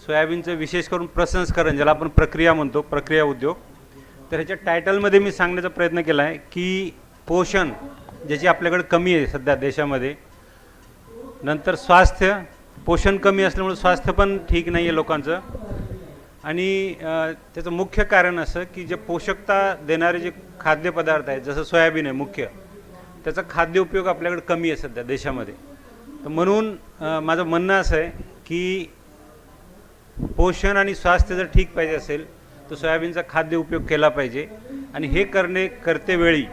सोयाबीनचं विशेष करून प्रसंस्करण, ज्याला आपण प्रक्रिया म्हणतो, प्रक्रिया उद्योग. तर ह्याच्या टायटलमध्ये मी सांगण्याचा प्रयत्न केला आहे की पोषण ज्याची आपल्याकडे कमी आहे सध्या देशामध्ये, नंतर स्वास्थ्य, पोषण कमी असल्यामुळे स्वास्थ्य पण ठीक नाही आहे लोकांचं, आणि त्याचं मुख्य कारण असं की जे पोषकता देणारे जे खाद्यपदार्थ आहेत, जसं सोयाबीन आहे मुख्य, त्याचा खाद्य उपयोग आपल्याकडे कमी आहे सध्या देशामध्ये. तर म्हणून माझं म्हणणं असं आहे की पोषण आणि स्वास्थ्य जर ठीक पाहिजे असेल तर सोयाबीनचा खाद्य उपयोग केला पाहिजे. आणि हे करतेवेळी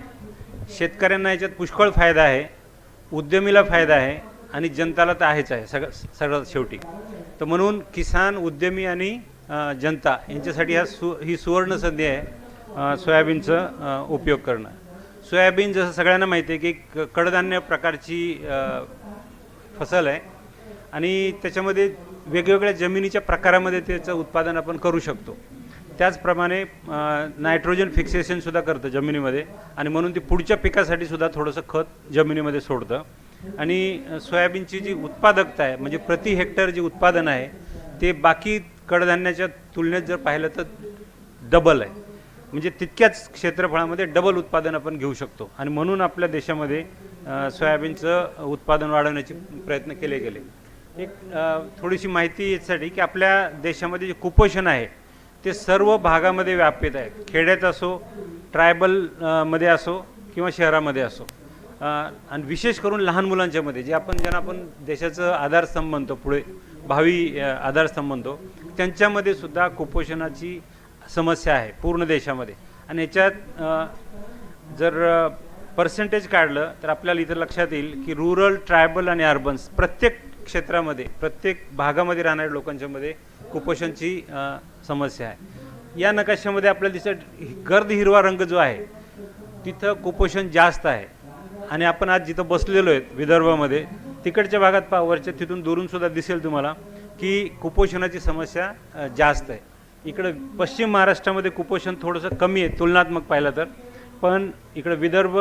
शेतकऱ्यांना याच्यात पुष्कळ फायदा आहे, उद्यमीला फायदा आहे, आणि जनताला तर आहेच आहे सगळं शेवटी. तर म्हणून किसान, उद्यमी आणि जनता यांच्यासाठी ही सुवर्ण संधी आहे सोयाबीनचा उपयोग करणं. सोयाबीन जसं सगळ्यांना माहिती आहे की कडधान्य प्रकारची फसल आहे, आणि त्याच्यामध्ये वेगवेगळ्या जमिनीच्या प्रकारामध्ये त्याचं उत्पादन आपण करू शकतो. त्याचप्रमाणे नायट्रोजन फिक्सेशनसुद्धा करतं जमिनीमध्ये, आणि म्हणून ती पुढच्या पिकासाठी सुद्धा थोडंसं खत जमिनीमध्ये सोडतं. आणि सोयाबीनची जी उत्पादकता आहे, म्हणजे प्रति हेक्टर जे उत्पादन आहे ते बाकी कडधान्याच्या तुलनेत जर पाहिलं तर डबल आहे. म्हणजे तितक्याच क्षेत्रफळामध्ये डबल उत्पादन आपण घेऊ शकतो, आणि म्हणून आपल्या देशामध्ये सोयाबीनचं उत्पादन वाढवण्याचे प्रयत्न केले गेले. एक थोडीशी माहिती यासाठी की आपल्या देशामध्ये जे कुपोषण आहे ते सर्व भागामध्ये व्यापित आहे, खेड्यात असो, ट्रायबल मध्ये असो किंवा शहरामध्ये असो, आणि विशेष करून लहान मुलांच्यामध्ये, ज्यांना आपण देशाचं आधारस्तंभ म्हणतो, पुढे भावी आधारस्तंभ म्हणतो, त्यांच्यामध्ये सुद्धा कुपोषणाची समस्या आहे पूर्ण देशामध्ये. आणि याच्यात जर पर्सेंटेज काढलं तर आपल्याला इथं लक्षात येईल की रूरल, ट्रायबल आणि अर्बन्स प्रत्येक क्षेत्रामध्ये, प्रत्येक भागामध्ये राहणाऱ्या लोकांच्यामध्ये कुपोषणची समस्या आहे. या नकाशामध्ये आपल्याला दिसत गर्द हिरवा रंग जो आहे तिथं कुपोषण जास्त आहे. आणि आपण आज जिथं बसलेलो आहेत विदर्भामध्ये, तिकडच्या भागात पहा, वरच्या तिथून दुरून सुद्धा दिसेल तुम्हाला की कुपोषणाची समस्या जास्त आहे. इकडं पश्चिम महाराष्ट्रामध्ये कुपोषण थोडंसं कमी आहे तुलनात्मक पाहिलं तर, पण इकडं विदर्भ,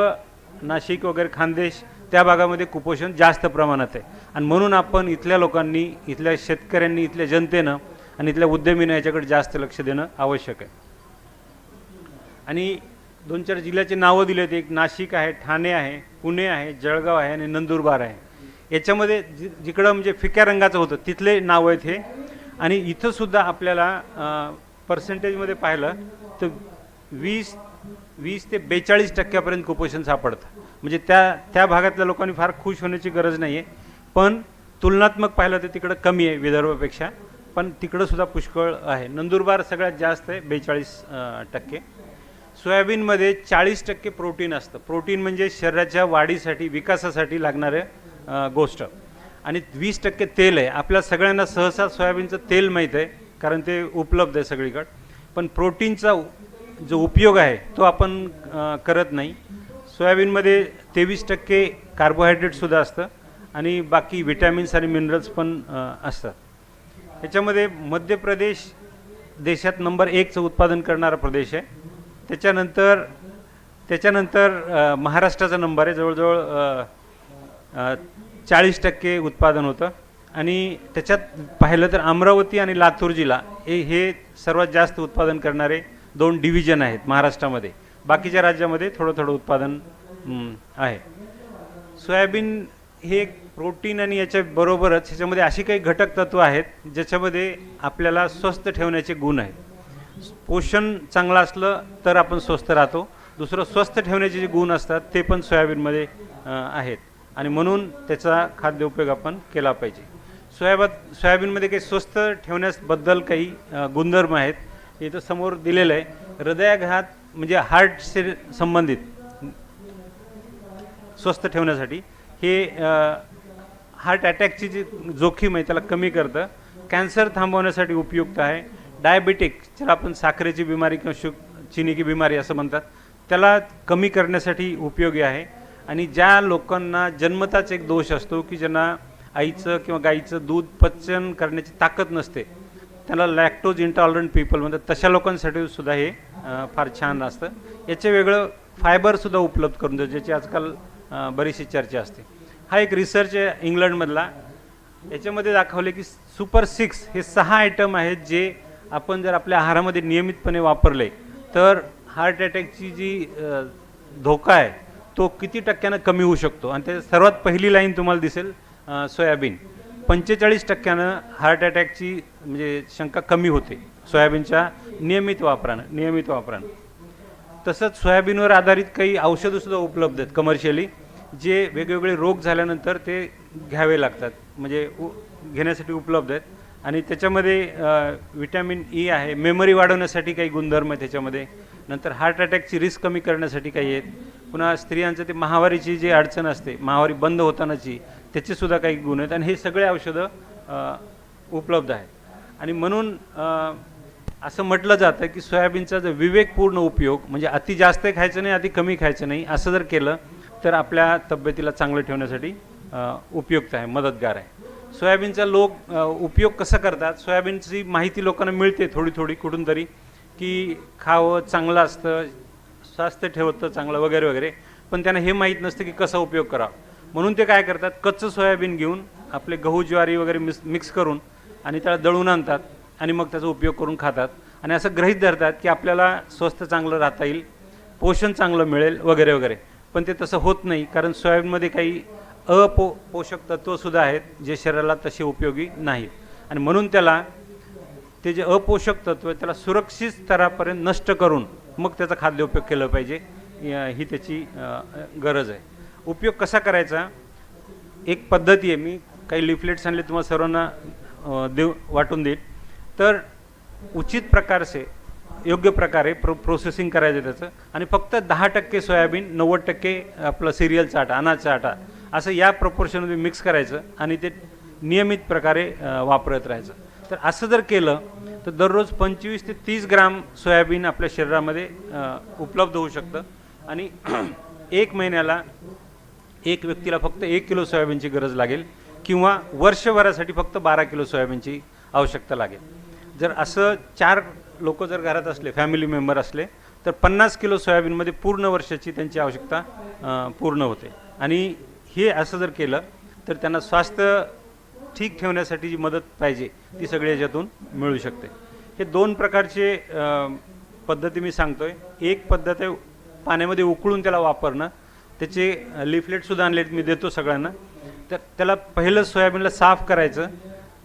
नाशिक वगैरे, खानदेश त्या भागामध्ये कुपोषण जास्त प्रमाणात आहे. आणि म्हणून आपण इथल्या लोकांनी, इथल्या शेतकऱ्यांनी, इथल्या जनतेनं आणि इथल्या उद्यमीनं याच्याकडे जास्त लक्ष देणं आवश्यक आहे. आणि 2-4 जिल्ह्याचे नावं दिले आहेत. एक नाशिक आहे, ठाणे आहे, पुणे आहे, जळगाव आहे आणि नंदुरबार आहे. याच्यामध्ये जिकडं म्हणजे फिक्या रंगाचं होतं तिथले नाव आहेत हे. आणि इथंसुद्धा आपल्याला पर्सेंटेजमध्ये पाहिलं तर 20 ते 42% कुपोषण सापडतं. म्हणजे त्या भागातल्या लोकांनी फार खुश होण्याची गरज नाही आहे, पण तुलनात्मक पाहिलं तर तिकडं कमी आहे विदर्भापेक्षा, पण तिकडंसुद्धा पुष्कळ आहे. नंदुरबार सगळ्यात जास्त आहे, 42%. सोयाबीनमध्ये 40% प्रोटीन असतं. प्रोटीन म्हणजे शरीराच्या वाढीसाठी, विकासासाठी लागणारं गोष्ट. आणि 20% तेल आहे. आपल्या सगळ्यांना सहसा सोयाबीनचं तेल माहीत आहे कारण ते उपलब्ध आहे सगळीकडे, पण प्रोटीनचा जो उपयोग आहे तो आपण करत नाही. सोयाबीनमध्ये 23% कार्बोहायड्रेटसुद्धा असतं, आणि बाकी विटॅमिन्स आणि मिनरल्स पण असतात. याच्यामध्ये मध्य प्रदेश देशात नंबर 1चं उत्पादन करणारा प्रदेश आहे. त्याच्यानंतर महाराष्ट्राचा नंबर आहे, जवळजवळ 40% उत्पादन होतं. आणि त्याच्यात पाहिलं तर अमरावती आणि लातूर जिल्हा हे सर्वात जास्त उत्पादन करणारे 2 डिव्हिजन आहेत महाराष्ट्रामध्ये. बाकीच्या राज्यामध्ये थोडं थोडं उत्पादन आहे. सोयाबीन हे प्रोटीन आणि याच्याबरोबरच ह्याच्यामध्ये अशी काही घटक तत्व आहेत ज्याच्यामध्ये आपल्याला स्वस्थ ठेवण्याचे गुण आहेत. पोषण चांगलं असलं तर आपण स्वस्थ राहतो. दुसरं, स्वस्थ ठेवण्याचे जे गुण असतात ते पण सोयाबीनमध्ये आहेत, आणि म्हणून त्याचा खाद्य उपयोग आपण केला पाहिजे. सोयाबीनमध्ये काही स्वस्थ ठेवण्याबद्दल काही गुणधर्म आहेत. इथं समोर दिलेलं आहे. हृदयाघात म्हणजे हार्टशी संबंधित स्वस्थ ठेवण्यासाठी हे हार्ट अटॅकची जी जोखीम आहे त्याला कमी करतं. कॅन्सर थांबवण्यासाठी उपयुक्त आहे. डायबिटिक, ज्याला आपण साखरेची बिमारी किंवा चिनी की बिमारी असं म्हणतात, त्याला कमी करण्यासाठी उपयोगी आहे. आणि ज्या लोकांना जन्मताच एक दोष असतो की ज्यांना आईचं किंवा गाईचं दूध पचन करण्याची ताकद नसते, त्याला लॅक्टोज इंटॉलरंट पीपल म्हणतात, तशा लोकांसाठी सुद्धा हे फार छान असतं. याचे वेगळं फायबरसुद्धा उपलब्ध करून देतं, ज्याची आजकाल बरीचशी चर्चा असते. हा एक रिसर्च आहे इंग्लंडमधला. याच्यामध्ये दाखवले की सुपर 6 हे 6 आयटम आहेत जे आपण जर आपल्या आहारामध्ये नियमितपणे वापरले तर हार्ट अटॅकची जी धोका आहे तो किती टक्क्यानं कमी होऊ शकतो. आणि त्याच्यात सर्वात पहिली लाईन तुम्हाला दिसेल सोयाबीन. 45% हार्ट अटॅकची म्हणजे शंका कमी होते सोयाबीनच्या नियमित वापरानं. तसंच सोयाबीनवर आधारित काही औषधंसुद्धा उपलब्ध आहेत कमर्शियली, जे वेगवेगळे रोग झाल्यानंतर ते घ्यावे लागतात, म्हणजे घेण्यासाठी उपलब्ध आहेत. आणि त्याच्यामध्ये विटॅमिन ई आहे, मेमरी वाढवण्यासाठी काही गुणधर्म आहेत त्याच्यामध्ये. नंतर हार्ट अटॅकची रिस्क कमी करण्यासाठी काही आहेत. पुन्हा स्त्रियांचं ते माहावारीची जी अडचण असते, माहावारी बंद होतानाची, त्याचेसुद्धा काही गुण आहेत. आणि हे सगळे औषधं उपलब्ध आहेत. आणि म्हणून असं म्हटलं जातं की सोयाबीनचा जर विवेकपूर्ण उपयोग, म्हणजे अति जास्त खायचं नाही, अति कमी खायचं नाही, असं जर केलं तर आपल्या तब्येतीला चांगलं ठेवण्यासाठी उपयुक्त आहे, मदतगार आहे. सोयाबीनचा लोक उपयोग कसा करतात, सोयाबीनची माहिती लोकांना मिळते थोडी थोडी कुठून तरी, की खावं, चांगलं असतं, स्वास्थ्य ठेवतं चांगलं वगैरे वगैरे, पण त्यांना हे माहीत नसतं की कसा उपयोग करावा. म्हणून ते काय करतात, कच्चं सोयाबीन घेऊन आपले गहू ज्वारी वगैरे मिक्स करून आणि त्याला दळून आणतात आणि मग त्याचा उपयोग करून खातात. आणि असं गृहीत धरतात की आपल्याला स्वस्थ चांगलं राहता येईल, पोषण चांगलं मिळेल वगैरे वगैरे. पण ते तसं होत नाही, कारण सोयाबीनमध्ये काही पोषक तत्वसुद्धा आहेत जे शरीराला तसे उपयोगी नाहीत. आणि म्हणून त्याला ते जे अपोषक तत्व आहे त्याला सुरक्षित स्तरापर्यंत नष्ट करून मग त्याचा खाद्य उपयोग केला पाहिजे, ही त्याची गरज आहे. उपयोग कसा करायचा, एक पद्धती आहे, मी काही लिफलेट्स आणले तुम्हाला सर्वांना वाटून देईल. तर उचित प्रकारचे योग्य प्रकारे प्रोसेसिंग करायचं त्याचं, आणि फक्त 10% सोयाबीन, 90% आपलं सिरियलचा आटा, अनाजचा आटा, असं या प्रपोर्शनमध्ये मिक्स करायचं आणि ते नियमित प्रकारे वापरत राहायचं. तर असं जर केलं तर दररोज 25 ते 30 ग्राम सोयाबीन आपल्या शरीरामध्ये उपलब्ध होऊ शकतं. आणि 1 महिन्याला एक व्यक्तीला फक्त 1 किलो सोयाबीनची गरज लागेल, किंवा वर्षभरासाठी फक्त 12 किलो सोयाबीनची आवश्यकता लागेल. जर असं 4 लोक जर घरात असले, फॅमिली मेंबर असले, तर 50 किलो सोयाबीनमध्ये पूर्ण वर्षाची त्यांची आवश्यकता पूर्ण होते. आणि हे असं जर केलं तर त्यांना स्वास्थ्य ठीक ठेवण्यासाठी जी मदत पाहिजे ती सगळी याच्यातून मिळू शकते. हे 2 प्रकारचे पद्धती मी सांगतोय. एक पद्धत आहे पाण्यामध्ये उकळून त्याला वापरणं, त्याचे लिफलेटसुद्धा आणले मी देतो सगळ्यांना. तर त्याला पहिलं सोयाबीनला साफ करायचं,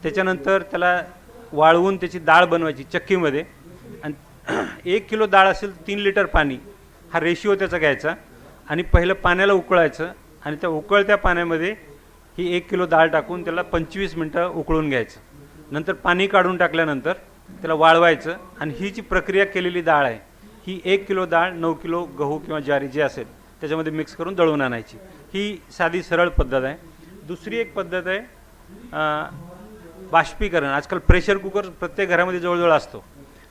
त्याच्यानंतर त्याला वाळवून त्याची डाळ बनवायची चक्कीमध्ये, आणि 1 किलो डाळ असेल 3 लिटर पाणी, हा रेशिओ त्याचा घ्यायचा. आणि पहिलं पाण्याला उकळायचं, आणि त्या उकळत्या पाण्यामध्ये ही 1 किलो डाळ टाकून त्याला 25 मिनटं उकळून घ्यायचं. नंतर पाणी काढून टाकल्यानंतर त्याला वाळवायचं, आणि ही जी प्रक्रिया केलेली डाळ आहे ही 1 किलो डाळ 9 किलो गहू किंवा ज्वारी जे असेल त्याच्यामध्ये मिक्स करून दळून आणायची. ही साधी सरळ पद्धत आहे. दुसरी एक पद्धत आहे बाष्पीकरण. आजकाल प्रेशर कुकर प्रत्येक घरामध्ये जवळजवळ असतो.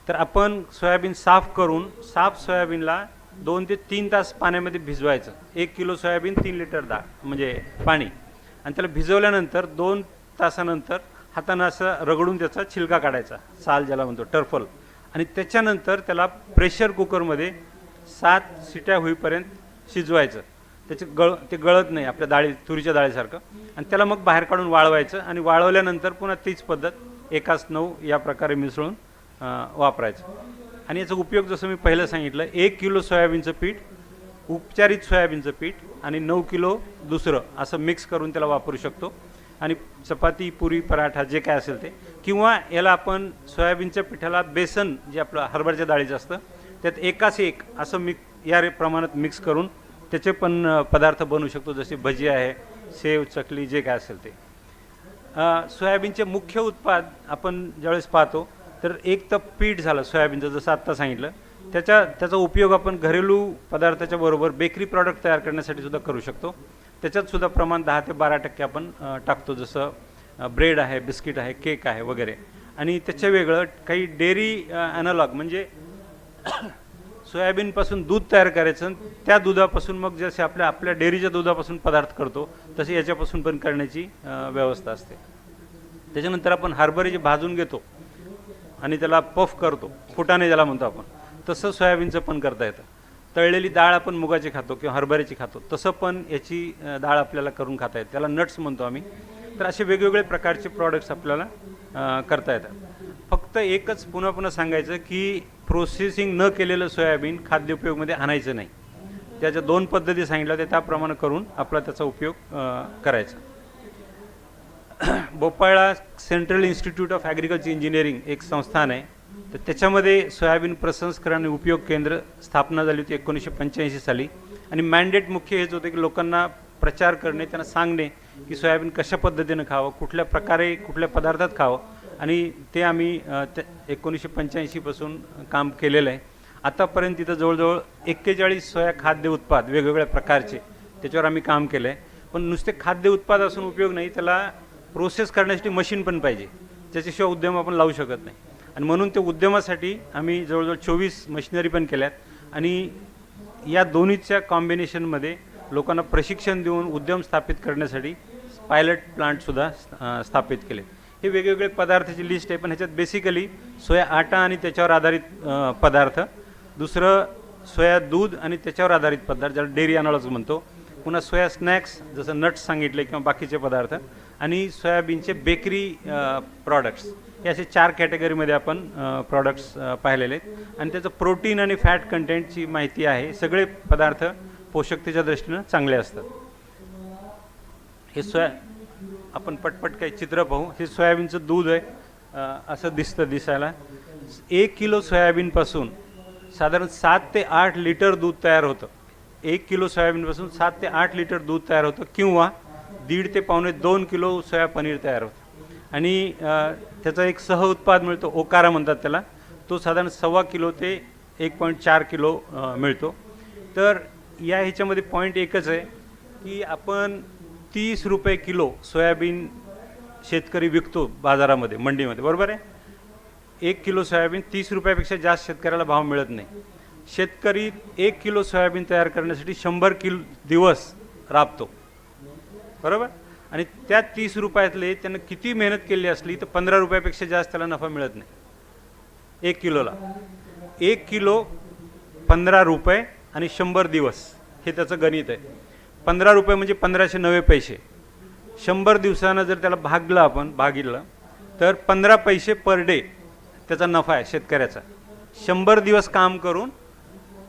तर आपण सोयाबीन साफ करून, साफ सोयाबीनला 2 ते 3 तास पाण्यामध्ये भिजवायचं. 1 किलो सोयाबीन 3 लिटर डाळ म्हणजे पाणी, आणि त्याला भिजवल्यानंतर 2 तासानंतर हातानं असं रगडून त्याचा छिलका काढायचा, साल ज्याला म्हणतो, टर्फल. आणि त्याच्यानंतर त्याला प्रेशर कुकरमध्ये 7 शिट्या होईपर्यंत शिजवायचं. ते गळत नाही आपल्या तुरीच्या डाळीसारखं. आणि त्याला मग बाहेर काढून वाळवायचं, आणि वाळवल्यानंतर पुन्हा तीच पद्धत 1:9 या प्रकारे मिसळून वापरायचं. आणि याचा उपयोग जसं मी पहिलं सांगितलं, 1 किलो सोयाबीनचं पीठ, उपचारित सोयाबीनचं पीठ आणि 9 किलो दुसरं असं मिक्स करून त्याला वापरू शकतो. आणि चपाती, पुरी, पराठा जे काय असेल ते, किंवा याला आपण सोयाबीनच्या पिठाला बेसन जे आपलं हरभऱ्याच्या डाळीचं असतं त्यात 1:1 असं या प्रमाणात मिक्स करून त्याचे पण पदार्थ बनवू शकतो, जसे भजी आहे, सेव, चकली, जे काय असेल ते. सोयाबीनचे मुख्य उत्पाद आपण ज्यावेळेस पाहतो तर एक तर पीठ झालं सोयाबीनचं, जसं आत्ता सांगितलं, त्याचा उपयोग आपण घरेलू पदार्थाच्या बरोबर बेकरी प्रॉडक्ट तयार करण्यासाठी सुद्धा करू शकतो. त्याच्यात सुद्धा प्रमाण 10 ते 12% आपण टाकतो, जसं ब्रेड आहे, बिस्किट आहे, केक आहे वगैरे. आणि त्याच्या वेगळं काही डेअरी ॲनालॉग, म्हणजे सोयाबीनपासून दूध तयार करायचं, त्या दुधापासून मग जसे आपल्या डेअरीच्या दुधापासून पदार्थ करतो तसे याच्यापासून पण करण्याची व्यवस्था असते. त्याच्यानंतर आपण हरभरे जे भाजून घेतो आणि त्याला पफ करतो, फुटाणे ज्याला म्हणतो आपण, तसं सोयाबीनचं पण करता येतं. तळलेली डाळ आपण मुगाची खातो किंवा हरभऱ्याची खातो, तसं पण याची डाळ आपल्याला करून खाता येते, त्याला नट्स म्हणतो आम्ही. तर असे वेगवेगळे प्रकारचे प्रॉडक्ट्स आपल्याला करता येतात। फक्त एकच पुन्हा पुन्हा सांगायचं की प्रोसेसिंग न केलेलं सोयाबीन खाद्योपयोगमध्ये आणायचं नाही। त्याच्या 2 पद्धती सांगितल्या त्या त्याप्रमाणे करून आपला त्याचा उपयोग करायचा। भोपाळला central institute of agriculture engineering एक संस्थान आहे, तर त्याच्यामध्ये सोयाबीन प्रसंस्करण आणि उपयोग केंद्र स्थापना झाली होती 1985 साली। आणि मॅन्डेट मुख्य हेच होते की लोकांना प्रचार करणे, त्यांना सांगणे की सोयाबीन कशा पद्धतीनं खावं, कुठल्या प्रकारे कुठल्या पदार्थात खावं, आणि ते आम्ही 1985 पासून काम केलेलं आहे। आतापर्यंत तिथं जवळजवळ 41 सोया खाद्य उत्पाद वेगवेगळ्या प्रकारचे त्याच्यावर आम्ही काम केलं आहे। पण नुसते खाद्य उत्पाद असून उपयोग नाही, त्याला प्रोसेस करण्यासाठी मशीन पण पाहिजे, त्याच्याशिवाय उद्यम आपण लावू शकत नाही। आणि म्हणून ते उद्यमासाठी आम्ही जवळजवळ 24 मशिनरी पण केल्यात, आणि या दोन्हीच्या कॉम्बिनेशनमध्ये लोकांना प्रशिक्षण देऊन उद्यम स्थापित करण्यासाठी पायलट प्लांटसुद्धा स्थापित केले। हे वेगवेगळे पदार्थाची लिस्ट आहे, पण ह्याच्यात बेसिकली सोया आटा आणि त्याच्यावर आधारित पदार्थ, दुसरं सोया दूध आणि त्याच्यावर आधारित पदार्थ ज्याला डेअरी अनालॉज म्हणतो, पुन्हा सोया स्नॅक्स जसं नट्स सांगितले किंवा बाकीचे पदार्थ, आणि सोयाबीनचे बेकरी प्रॉडक्ट्स, हे असे 4 कॅटेगरीमध्ये आपण प्रॉडक्ट्स पाहिलेले आहेत। आणि त्याचं प्रोटीन आणि फॅट कंटेंटची माहिती आहे। सगळे पदार्थ पोषकतेच्या दृष्टीनं चांगले असतात। हे आपण पटपट काही चित्र पाहू। हे सोयाबीनचं दूध आहे, असं दिसतं दिसायला। 1 किलो सोयाबीनपासून साधारण 7 ते 8 लिटर दूध तयार होतं। 1 किलो सोयाबीनपासून 7 ते 8 लिटर दूध तयार होतं, किंवा 1.5 ते पावणे 2 किलो सोया पनीर तयार होतं। आणि त्याचा एक सह उत्पाद मिळतो, ओकारा म्हणतात त्याला, तो साधारण 1.25 किलो ते 1.4 किलो मिळतो। तर या ह्याच्यामध्ये पॉईंट एकच आहे की आपण 30 रुपये किलो सोयाबीन शेतकरी विकतो बाजारामध्ये, मंडीमध्ये, बरोबर आहे। 1 किलो सोयाबीन 30 रुपयापेक्षा जास्त शेतकऱ्याला भाव मिळत नाही। शेतकरी 1 किलो सोयाबीन तयार करण्यासाठी 100 दिवस राबतो, बरोबर। आणि त्या 30 रुपयातले त्यानं किती मेहनत केली असली तर 15 रुपयापेक्षा जास्त त्याला नफा मिळत नाही 1 किलोला। 1 किलो 15 रुपये आणि 100 दिवस, हे त्याचं गणित आहे। 15 रुपये म्हणजे 1590 पैसे। 100 दिवसानं जर त्याला भागिलं तर 15 पैसे पर डे त्याचा नफा आहे शेतकऱ्याचा। 100 दिवस काम करून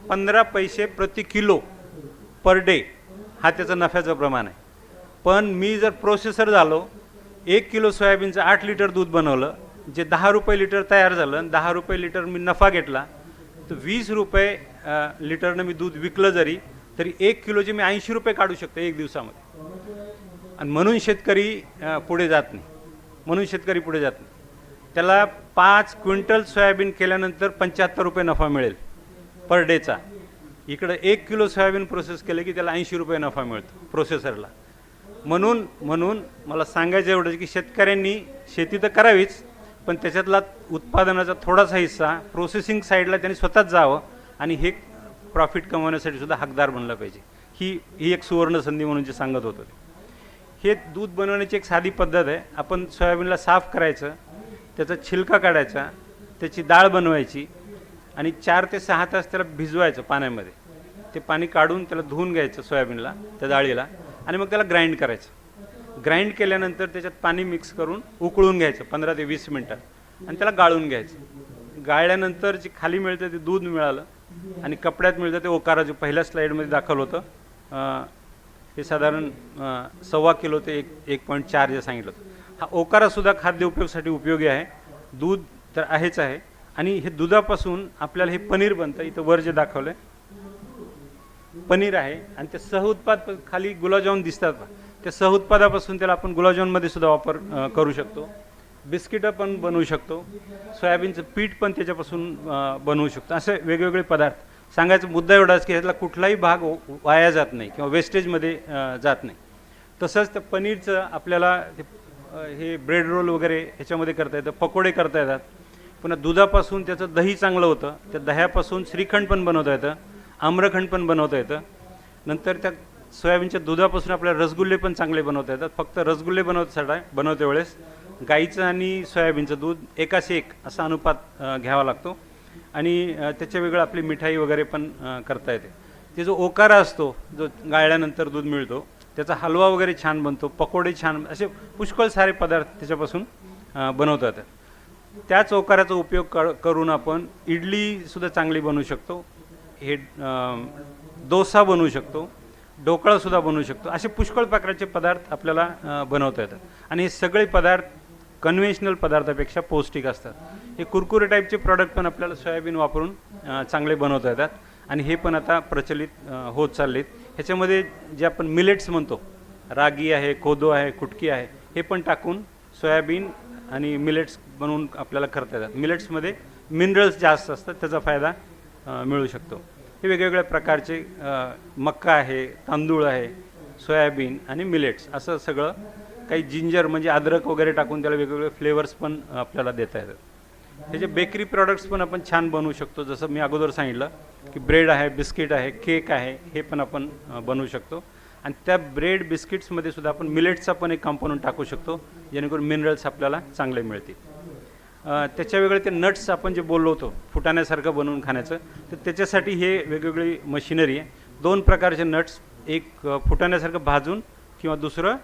15 पैसे प्रति किलो पर डे हा त्याचा नफ्याचं प्रमाण आहे। पण मी जर प्रोसेसर झालो, 1 किलो सोयाबीनचं 8 लिटर दूध बनवलं, जे 10 रुपये लिटर तयार झालं, 10 रुपये लिटर मी नफा घेतला, तर 20 रुपये लिटरनं मी दूध विकलं जरी, तरी 1 किलोचे मी 80 रुपये काढू शकतो 1 दिवसामध्ये। आणि म्हणून शेतकरी पुढे जात नाही, त्याला 5 क्विंटल सोयाबीन केल्यानंतर 75 रुपये नफा मिळेल पर डेचा। इकडं 1 किलो सोयाबीन प्रोसेस केलं की त्याला 80 रुपये नफा मिळतो प्रोसेसरला। म्हणून मला सांगायचं एवढं की शेतकऱ्यांनी शेती तर करावीच, पण त्याच्यातला उत्पादनाचा थोडासा हिस्सा प्रोसेसिंग साईडला त्यांनी स्वतःच जावं, आणि हे प्रॉफिट कमवण्यासाठी सुद्धा हकदार बनलं पाहिजे। ही एक सुवर्ण संधी म्हणून जे सांगत होतो। हे दूध बनवण्याची एक साधी पद्धत आहे। आपण सोयाबीनला साफ करायचं, त्याचा छिलका काढायचा, त्याची डाळ बनवायची, आणि 4 ते 6 तास त्याला भिजवायचं पाण्यामध्ये। ते पाणी काढून त्याला धुवून घ्यायचं सोयाबीनला, त्या डाळीला, आणि मग त्याला ग्राइंड करायचं। ग्राइंड केल्यानंतर त्याच्यात पाणी मिक्स करून उकळून घ्यायचं 15 ते 20 मिनटं, आणि त्याला गाळून घ्यायचं। गाळल्यानंतर जे खाली मिळतं ते दूध मिळालं, आणि कपड्यात मिळतं ते ओकारा, जो पहिल्या स्लाईडमध्ये दाखवलं होतं, हे साधारण 1.25 किलो ते 1.4 जे सांगितलं होतं। हा ओकारासुद्धा खाद्य उपयोगासाठी उपयोगी आहे। दूध तर आहेच आहे, आणि हे दुधापासून आपल्याला हे पनीर बनतं। इथं वर जे दाखवलं आहे पनीर आहे, आणि ते सहउत्पाद खाली गुलाबजामुन दिसतात, त्या सहउत्पादापासून त्याला आपण गुलाबजामुनमध्ये सुद्धा वापर करू शकतो। बिस्किटं पण बनवू शकतो, सोयाबीनचं पीठ पण त्याच्यापासून बनवू शकतो। असे वेगवेगळे पदार्थ। सांगायचा मुद्दा एवढाच की ह्यातला कुठलाही भाग वाया जात नाही किंवा वेस्टेजमध्ये जात नाही। तसंच त्या पनीरचं आपल्याला हे ब्रेड रोल वगैरे ह्याच्यामध्ये करता येतं, पकोडे करता येतात। पुन्हा दुधापासून त्याचं दही चांगलं होतं, त्या दह्यापासून श्रीखंड पण बनवता येतं, आम्रखंड पण बनवता येतं। नंतर त्या सोयाबीनच्या दुधापासून आपल्याला रसगुल्ले पण चांगले बनवता येतात। फक्त रसगुल्ले बनवते वेळेस गाईचं आणि सोयाबीनचं दूध 1:1 असा अनुपात घ्यावा लागतो, आणि त्याच्या वेगळं आपली मिठाई वगैरे पण करता येते। ते जो ओकारा असतो, जो गाळल्यानंतर दूध मिळतो, त्याचा हलवा वगैरे छान बनतो, पकोडे छान, असे पुष्कळ सारे पदार्थ त्याच्यापासून बनवतात. त्याच ओकाराचा उपयोग करून आपण इडलीसुद्धा चांगली बनवू शकतो, हे डोसा बनवू शकतो, ढोकळासुद्धा बनवू शकतो. असे पुष्कळ प्रकारचे पदार्थ आपल्याला बनवता येतात आणि हे सगळे पदार्थ कन्व्हेन्शनल पदार्थापेक्षा पौष्टिक असतात. हे कुरकुरे टाईपचे प्रॉडक्ट पण आपल्याला सोयाबीन वापरून चांगले बनवता येतात आणि हे पण आता प्रचलित होत चाललेत. ह्याच्यामध्ये जे आपण मिलेट्स म्हणतो, रागी आहे, कोदो आहे, कुटकी आहे, हे पण टाकून सोयाबीन आणि मिलेट्स बनवून आपल्याला करता येतात. मिलेट्समध्ये मिनरल्स जास्त असतात, त्याचा फायदा मिळू शकतो. हे वेगवेगळ्या प्रकारचे मक्का आहे, तांदूळ आहे, सोयाबीन आणि मिलेट्स, असं सगळं काही जिंजर म्हणजे अद्रक वगैरे टाकून त्याला वेगवेगळे फ्लेवर्स पण आपल्याला देता येतात. त्याचे बेकरी प्रॉडक्ट्स पण आपण छान बनवू शकतो. जसं मी अगोदर सांगितलं की ब्रेड आहे, बिस्किट आहे, केक आहे, हे पण आपण बनवू शकतो. आणि त्या ब्रेड बिस्किट्समध्ये सुद्धा आपण मिलेट्सचा पण एक कंपोनंट टाकू शकतो, जेणेकरून मिनरल्स आपल्याला चांगले मिळतील. त्याच्या वेगळे ते नट्स आपण जे बोललो होतो फुटाण्यासारखं बनवून खाण्याचं, तर त्याच्यासाठी हे वेगवेगळी मशिनरी आहे. 2 प्रकारचे नट्स, एक फुटाण्यासारखं भाजून किंवा दुसरं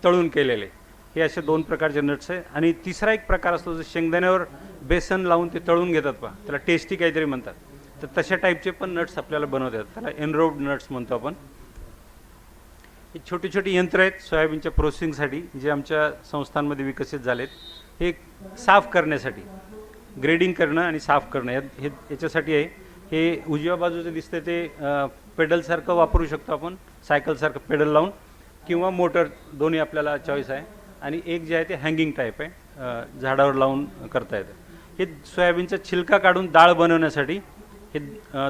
तळून केलेले, हे असे 2 प्रकारचे नट्स आहे. आणि तिसरा एक प्रकार असतो जो शेंगदाण्यावर बेसन लावून ते तळून घेतात पहा, त्याला टेस्टी काहीतरी म्हणतात, तर तशा टाईपचे पण नट्स आपल्याला बनवता येतात, त्याला एनरोड नट्स म्हणतो आपण. हे छोटी छोटी यंत्र आहेत सोयाबीनच्या प्रोसेसिंगसाठी, जे आमच्या संस्थांमध्ये विकसित झालेत. हे साफ करण्यासाठी, ग्रेडिंग करणं आणि साफ करणं याच्यासाठी आहे. हे उजव्या बाजूचं दिसतं ते पेडलसारखं वापरू शकतो आपण, सायकलसारखं पेडल लावून, किंवा मोटर, दोन्ही आपल्याला चॉईस आहे. आणि एक जे आहे ते हँगिंग टाईप आहे, झाडावर लावून करता येतं. हे सोयाबीनचा छिलका काढून डाळ बनवण्यासाठी हे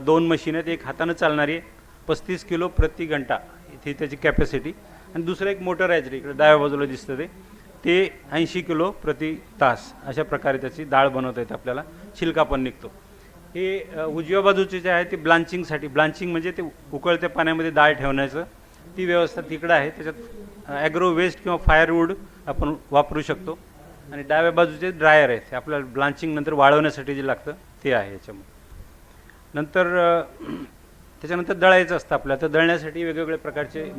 2 मशीन आहेत. एक हातानं चालणारी आहे, 35 किलो प्रति घंटा इथे त्याची कॅपॅसिटी, आणि दुसरं एक मोटर आहे इकडे डाव्या बाजूला दिसतं ते 80 किलो प्रति तास, अशा प्रकारे त्याची डाळ बनवता येते आपल्याला, छिलका पण निघतो. हे उजव्या बाजूचे जे आहे ते ब्लांचिंगसाठी, ब्लांचिंग म्हणजे ते उकळत्या पाण्यामध्ये डाळ ठेवण्याचं, ती व्यवस्था तिकडं आहे. त्याच्यात ॲग्रो वेस्ट किंवा फायरवूड आपण वापरू शकतो. आणि डाव्या बाजूचे ड्रायर आहेत, आपल्याला ब्लांचिंग नंतर वाळवण्यासाठी जे लागतं ते आहे याच्यामध्ये. नंतर त्याच्यानंतर दळायचं असतं आपल्याला, तर दळण्यासाठी वेगवेगळे प्रकारचे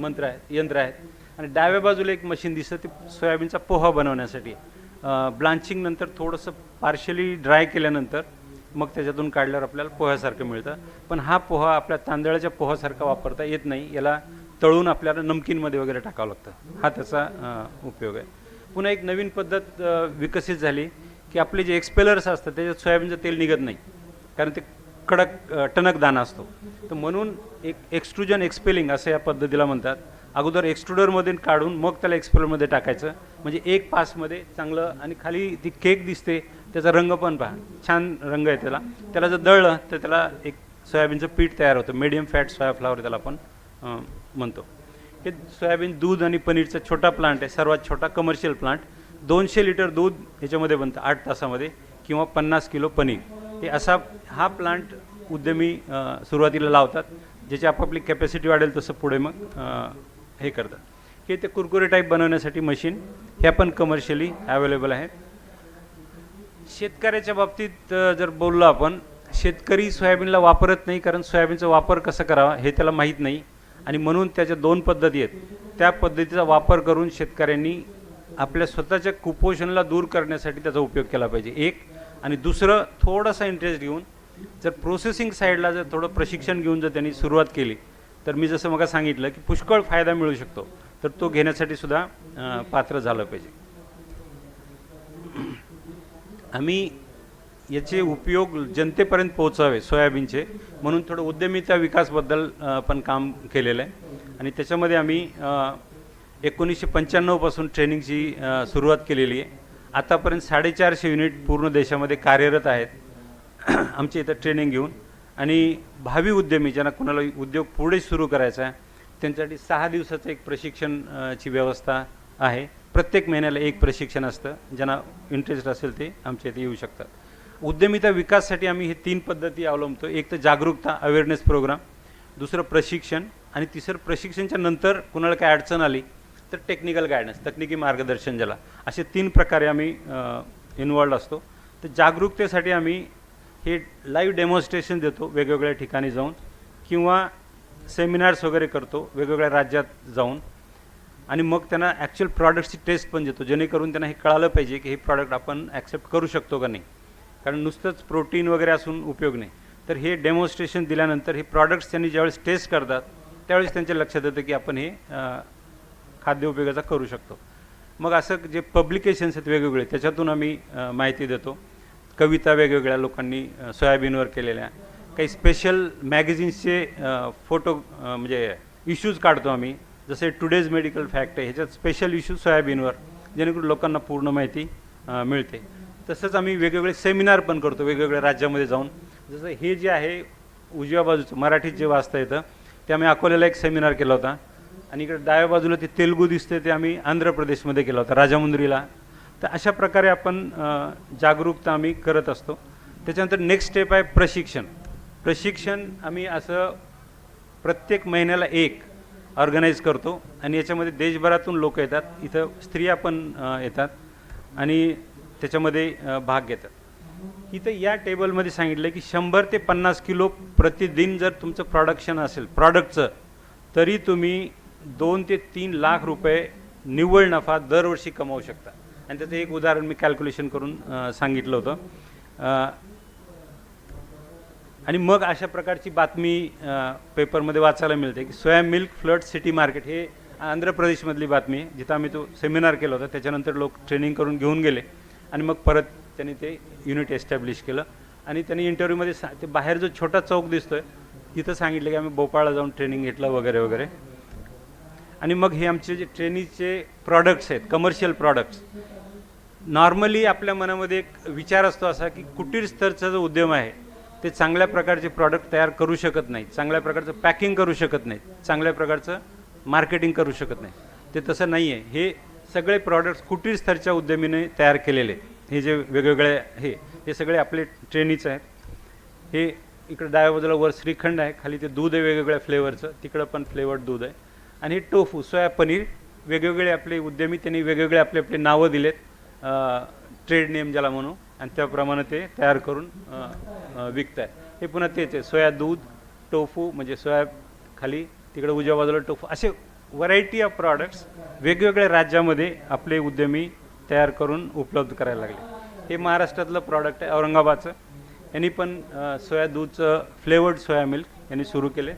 यंत्र आहेत. आणि डाव्या बाजूला एक मशीन दिसतं, ते सोयाबीनचा पोहा बनवण्यासाठी. ब्लांचिंग नंतर थोडंसं पार्शली ड्राय केल्यानंतर मग त्याच्यातून काढल्यावर आपल्याला पोह्यासारखं मिळतं. पण हा पोहा आपल्या तांदळाच्या पोहासारखा वापरता येत नाही, याला तळून आपल्याला नमकीनमध्ये वगैरे टाकावं लागतं, हा त्याचा उपयोग आहे. पुन्हा एक नवीन पद्धत विकसित झाली की आपले जे एक्सपेलर्स असतात त्याच्यात सोयाबीनचं तेल निघत नाही, कारण ते कडक टणक दाणा असतो. तर म्हणून एक एक्स्ट्रुजन एक्सपेलिंग असं या पद्धतीला म्हणतात. अगोदर एक्स्ट्रुडरमधून काढून मग त्याला एक्सपेलरमध्ये टाकायचं, म्हणजे एक पासमध्ये चांगलं, आणि खाली ती केक दिसते, त्याचा रंग पण पहा, छान रंग आहे त्याला. त्याला जर दळलं तर त्याला एक सोयाबीनचं पीठ तयार होतं, मीडियम फॅट सोया फ्लावर त्याला आपण म्हणतो. हे सोयाबीन दूध आणि पनीरचा छोटा प्लांट आहे, सर्वात छोटा कमर्शियल प्लांट. 200 लिटर दूध ह्याच्यामध्ये बनतं 8 तासामध्ये, किंवा 50 किलो पनीर. हे असा हा प्लांट उद्यमी सुरुवातीला लावतात, ज्याची आपापली कॅपॅसिटी वाढेल तसं पुढे मग हे करतात. हे ते कुरकुरे टाईप बनवण्यासाठी मशीन, ह्या पण कमर्शियली अवेलेबल आहेत. शेतकऱ्याच्या बाबतीत जर बोललो आपण, शेतकरी सोयाबीनला वापरत नाही, कारण सोयाबीनचा वापर कसा करावा हे त्याला माहीत नाही. आणि म्हणून त्याच्या 2 पद्धती आहेत, त्या पद्धतीचा वापर करून शेतकऱ्यांनी आपल्या स्वतःच्या कुपोषणाला दूर करण्यासाठी त्याचा उपयोग केला पाहिजे, एक. आणि दुसरं, थोडासा इंटरेस्ट घेऊन जर प्रोसेसिंग साईडला जर थोडं प्रशिक्षण घेऊन जर त्यांनी सुरुवात केली, तर मी जसं मग सांगितलं की पुष्कळ फायदा मिळू शकतो, तर तो घेण्यासाठी सुद्धा पात्र झालं पाहिजे. आम्ही याचे उपयोग जनतेपर्यंत पोहोचावे सोयाबीनचे, म्हणून थोडं उद्यमिता विकासबद्दल पण काम केलेलं आहे. आणि त्याच्यामध्ये आम्ही 1995 पासून ट्रेनिंगची सुरुवात केलेली आहे. आतापर्यंत 450 युनिट पूर्ण देशामध्ये कार्यरत आहेत आमच्या इथं ट्रेनिंग घेऊन. आणि भावी उद्यमी ज्यांना कुणाला उद्योग पुढे सुरू करायचा आहे, त्यांच्यासाठी 6 दिवसाचं एक प्रशिक्षणची व्यवस्था आहे. प्रत्येक महिन्याला एक प्रशिक्षण असतं, ज्यांना इंटरेस्ट असेल ते आमच्या इथे येऊ शकतात. उद्यमिता विकासासाठी आम्ही हे 3 पद्धती अवलंबतो. एक तर जागरूकता, अवेअरनेस प्रोग्राम, दुसरं प्रशिक्षण, आणि तिसरं प्रशिक्षणाच्या नंतर कुणाला काय अडचण आली तर टेक्निकल गायडन्स, तकनिकी मार्गदर्शन ज्याला, असे 3 प्रकारे आम्ही इन्वॉल्ड असतो. तर जागरूकतेसाठी आम्ही हे लाईव्ह डेमॉन्स्ट्रेशन देतो वेगवेगळ्या ठिकाणी जाऊन, किंवा सेमिनार्स वगैरे करतो वेगवेगळ्या राज्यात जाऊन, आणि मग त्यांना ॲक्च्युअल प्रॉडक्टची टेस्ट पण देतो, जेणेकरून त्यांना हे कळालं पाहिजे की हे प्रॉडक्ट आपण ॲक्सेप्ट करू शकतो का नाही. कारण नुसतंच प्रोटीन वगैरे असून उपयोग नाही. तर हे डेमॉन्स्ट्रेशन दिल्यानंतर हे प्रॉडक्ट्स त्यांनी ज्यावेळेस टेस्ट करतात त्यावेळेस त्यांच्या लक्षात येतं की आपण हे खाद्य उपयोगाचा करू शकतो. मग असं जे पब्लिकेशन्स आहेत वेगवेगळे, त्याच्यातून आम्ही माहिती देतो. कविता वेगवेगळ्या लोकांनी सोयाबीनवर केलेल्या, काही स्पेशल मॅगझिन्सचे फोटो म्हणजे इश्यूज काढतो आम्ही. जसे टुडेज मेडिकल फॅक्ट आहे, ह्याच्यात स्पेशल इश्यू सोयाबीनवर, जेणेकरून लोकांना पूर्ण माहिती मिळते. तसंच आम्ही वेगवेगळे सेमिनार पण करतो वेगवेगळ्या राज्यामध्ये जाऊन. जसं हे जे आहे उजव्या बाजूचं मराठीत जे वाचता येतं ते आम्ही अकोल्याला एक सेमिनार केला होता. आणि इकडे डाव्या बाजूला ते तेलुगू दिसते ते आम्ही आंध्र प्रदेशमध्ये केला होता, राजामुंद्रीला. तर अशा प्रकारे आपण जागरूकता आम्ही करत असतो. त्याच्यानंतर नेक्स्ट स्टेप आहे प्रशिक्षण आम्ही असं प्रत्येक महिन्याला एक ऑर्गनाईज करतो. आणि याच्यामध्ये देशभरातून लोक येतात, इथं स्त्रिया पण येतात आणि त्याच्यामध्ये भाग घेतात. इथं या टेबलमध्ये सांगितलं की 100 ते 50 किलो प्रतिदिन जर तुमचं प्रोडक्शन असेल प्रॉडक्टचं, तरी तुम्ही 2 ते 3 लाख रुपये निव्वळ नफा दरवर्षी कमावू शकता. आणि त्याचं एक उदाहरण मी कॅल्क्युलेशन करून सांगितलं होतं. आणि मग अशा प्रकारची बातमी पेपरमध्ये वाचायला मिळते की soya milk flood city market, हे आंध्र प्रदेशमधली बातमी आहे, जिथं आम्ही तो सेमिनार केला होता. त्याच्यानंतर लोक ट्रेनिंग करून घेऊन गेले आणि मग परत त्यांनी ते युनिट एस्टॅब्लिश केलं. आणि त्यांनी इंटरव्ह्यूमध्ये ते बाहेर जो छोटा चौक दिसतो आहे तिथं सांगितलं की आम्ही भोपाळला जाऊन ट्रेनिंग घेतलं वगैरे वगैरे. आणि मग हे आमचे जे ट्रेनिंगचे प्रॉडक्ट्स आहेत, कमर्शियल प्रॉडक्ट्स, नॉर्मली आपल्या मनामध्ये एक विचार असतो असा की कुटीर स्तरचा जो उद्यम आहे ते चांगल्या प्रकारचे प्रॉडक्ट तयार करू शकत नाहीत, चांगल्या प्रकारचं पॅकिंग करू शकत नाहीत, चांगल्या प्रकारचं मार्केटिंग करू शकत नाही. ते तसं नाही आहे. हे सगळे प्रॉडक्ट्स कुटीर स्तरच्या उद्यमीने तयार केलेले आहेत. हे जे वेगवेगळे हे सगळे आपले ट्रेनीच आहेत. हे इकडं डाव्या बाजूला वर श्रीखंड आहे, खाली ते दूध आहे वेगवेगळ्या फ्लेवरचं, तिकडं पण फ्लेवर्ड दूध आहे. आणि हे टोफू सोया पनीर, वेगवेगळे आपले उद्यमी त्यांनी वेगवेगळे आपले आपले नावं दिलेत, ट्रेड नेम ज्याला म्हणू, आणि त्याप्रमाणे ते तयार करून विकत आहे. हे पुन्हा तेच आहे, सोया दूध, टोफू म्हणजे सोया, खाली तिकडे उजव्या बाजूला टोफू, असे व्हरायटी ऑफ प्रॉडक्ट्स वेगवेगळ्या राज्यामध्ये आपले उद्यमी तयार करून उपलब्ध करायला लागले. हे महाराष्ट्रातलं प्रॉडक्ट आहे औरंगाबादचं. यांनी पण सोया दूधचं फ्लेवर्ड सोया मिल्क यांनी सुरू केले.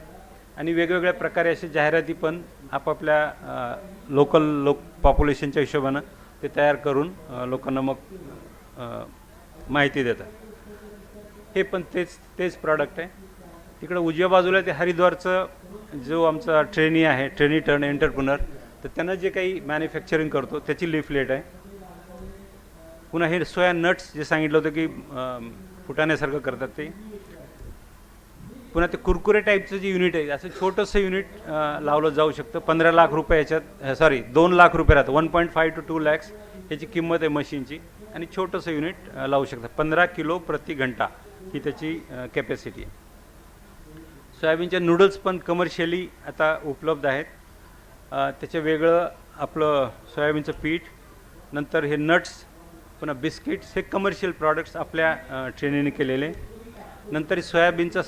आणि वेगवेगळ्या प्रकारे असे जाहिराती पण आपापल्या लोक पॉप्युलेशनच्या हिशोबानं ते तयार करून लोकांना मग माहिती देतात. हे पण तेच प्रॉडक्ट आहे. तिकडं उजव्या बाजूला ते हरिद्वारचं जो आमचा ट्रेनी आहे, ट्रेनी टर्न एंटरप्रिनर, तर त्यांना जे काही मॅन्युफॅक्चरिंग करतो त्याची लिफलेट आहे. पुन्हा हे सोया नट्स जे सांगितलं होतं की फुटाण्यासारखं करतात ते. पुन्हा ते कुरकुरे टाईपचं जे युनिट आहे, असं छोटंसं युनिट लावलं जाऊ शकतं. 15 लाख रुपये याच्यात 2 लाख रुपये राहतं, 1.5 to 2 lakhs ह्याची किंमत आहे मशीनची. आणि छोटंसं युनिट लावू शकतं. 15 किलो प्रति घंटा ही त्याची कॅपॅसिटी आहे. सोयाबीनच्या नूडल्स पण कमर्शियली आता उपलब्ध आहेत. त्याचं वेगळं आपलं सोयाबीनचं पीठ, नंतर हे नट्स, पुन्हा बिस्किट्स, हे कमर्शियल प्रॉडक्ट्स आपल्या ट्रेनीने केलेले. नंतर सोयाबीनचं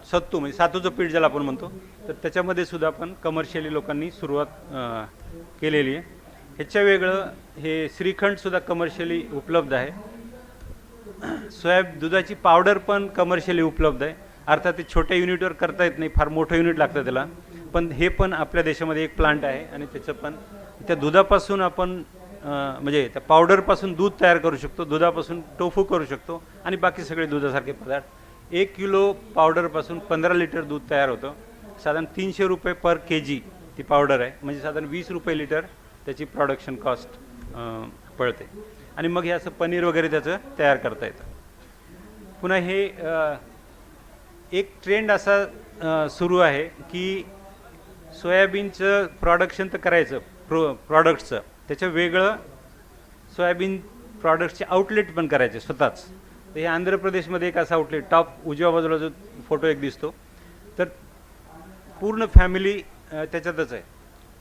सत्तू म्हणजे सातूचं पीठ ज्याला आपण म्हणतो, तर त्याच्यामध्ये सुद्धा आपण कमर्शियली लोकांनी सुरुवात केलेली आहे. ह्याच्या वेगळं हे श्रीखंडसुद्धा कमर्शियली उपलब्ध आहे. दुधाची पावडर पण कमर्शियली उपलब्ध आहे. अर्थात ते छोट्या युनिटवर करता येत नाही, फार मोठं युनिट लागतं त्याला. पण हे पण आपल्या देशामध्ये एक प्लांट आहे आणि त्याचं पण त्या दुधापासून आपण म्हणजे त्या पावडरपासून दूध तयार करू शकतो, दुधापासून टोफू करू शकतो आणि बाकी सगळे दुधासारखे पदार्थ. 1 किलो पावडरपासून 15 लिटर दूध तयार होतं. साधारण 300 रुपये पर kg ती पावडर आहे, म्हणजे साधारण 20 रुपये लिटर त्याची प्रोडक्शन कॉस्ट पडते. आणि मग हे असं पनीर वगैरे त्याचं तयार करता येतं. पुन्हा हे एक ट्रेंड असा सुरू आहे की सोयाबीनचं प्रोडक्शन तर करायचं प्रॉडक्ट्सचं, त्याचं वेगळं सोयाबीन प्रॉडक्ट्सचे आउटलेट पण करायचे स्वतःच. तर हे आंध्र प्रदेशमध्ये एक असा आउटलेट, टॉप उजव्या बाजूला जो फोटो एक दिसतो, तर पूर्ण फॅमिली त्याच्यातच आहे.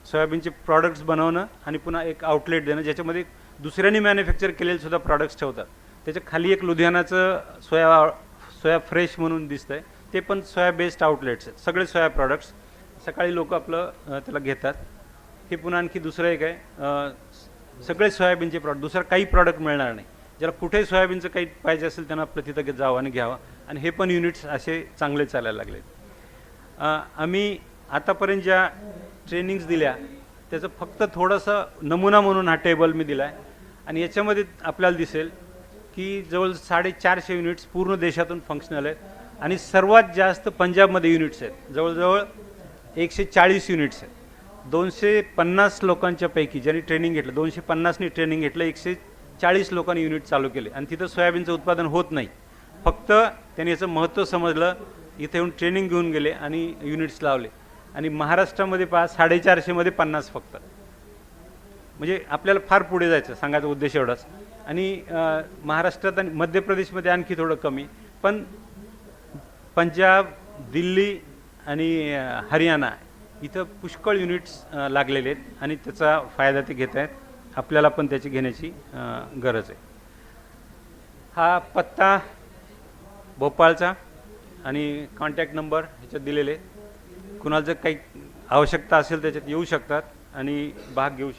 सोयाबीनचे प्रॉडक्ट्स बनवणं आणि पुन्हा एक आउटलेट देणं, ज्याच्यामध्ये दुसऱ्यांनी मॅन्युफॅक्चर केलेले सुद्धा प्रॉडक्ट्स ठेवतात. त्याच्या खाली एक लुधियानाचं सोया फ्रेश म्हणून दिसतं आहे, ते पण सोया बेस्ड आउटलेट्स आहेत. सगळे सोया प्रॉडक्ट्स सकाळी लोक आपलं त्याला घेतात. हे पुन्हा आणखी दुसरं एक आहे, सगळे सोयाबीनचे प्रॉडक्ट, दुसरं काही प्रॉडक्ट मिळणार नाही. ज्याला कुठे सोयाबीनचं काही पाहिजे असेल त्यांना आपलं तिथं जावं आणि घ्यावं. आणि हे पण युनिट्स असे चांगले चालायला लागले. आम्ही आतापर्यंत ज्या ट्रेनिंग्स दिल्या त्याचं फक्त थोडंसं नमुना म्हणून हा टेबल मी दिला आहे. आणि याच्यामध्ये आपल्याला दिसेल की जवळ 450 युनिट्स पूर्ण देशातून फंक्शनल आहेत. आणि सर्वात जास्त पंजाबमध्ये युनिट्स आहेत, जवळजवळ 140 युनिट्स आहेत. 250 लोकांच्या पैकी ज्यांनी ट्रेनिंग घेतलं, 250नी ट्रेनिंग घेतलं, 140 लोकांनी युनिट चालू केले. आणि तिथं सोयाबीनचं उत्पादन होत नाही, फक्त त्यांनी याचं महत्त्व समजलं, इथे येऊन ट्रेनिंग घेऊन गेले आणि युनिट्स लावले. आणि महाराष्ट्रामध्ये 450मध्ये 50 फक्त. म्हणजे आपल्याला फार पुढे जायचं, सांगायचा उद्देश एवढाच. आणि महाराष्ट्रात आणि मध्य प्रदेशमध्ये आणखी थोडं कमी, पण पंजाब, दिल्ली आणि हरियाणा इथं पुष्कळ युनिट्स लागलेले आहेत आणि त्याचा फायदा ते घेत आहेत. आपल्याला पण त्याची घेण्याची गरज आहे. हा पत्ता भोपाळचा आणि कॉन्टॅक्ट नंबर ह्याच्यात दिलेले. कुणाला जर काही आवश्यकता असेल त्याच्यात येऊ शकतात आणि भाग घेऊ शकतात.